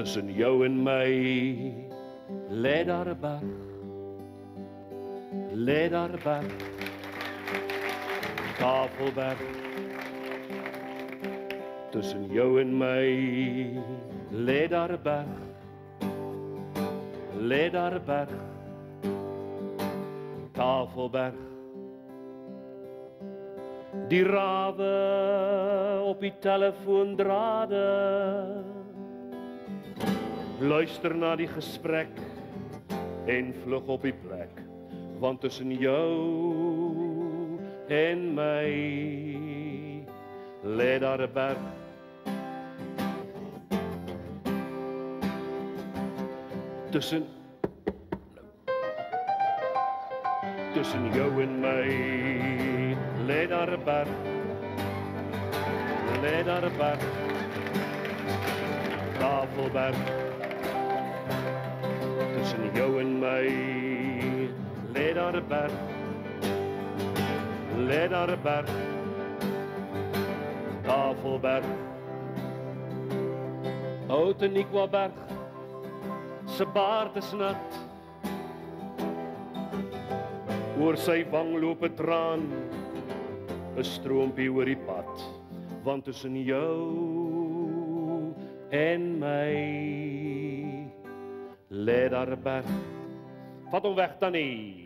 tussen jou en my lê daar 'n berg, lê daar 'n berg, Tafelberg. Tussen jou en my lê daar 'n berg, lê daar 'n berg, Tafelberg. Die rawe op die telefoondrade luister na die gesprek en vlug op die plek, want tussen jou en my lê daar 'n berg. Tussen jou en my lê daar 'n berg, lê daar 'n berg, Tafelberg. Tussen jou en my lê daar 'n berg, lê daar 'n berg, Tafelberg. Oud en Ikwaberg, se baard is nat, oor sy wang loop 'n traan, 'n stroompie oor die pad, want tussen jou en my lê daar 'n berg. Vat hom weg dan nie.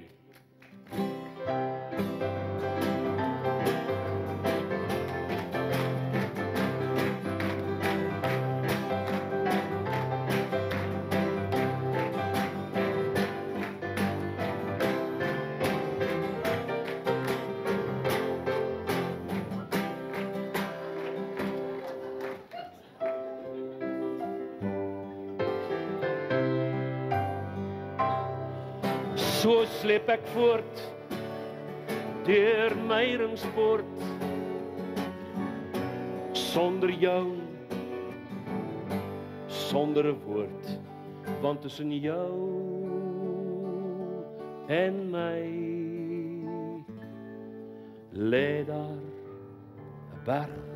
So sleep ek voort deur my ringspoort, sonder jou, sonder 'n woord, want tussen jou en my lê daar 'n berg.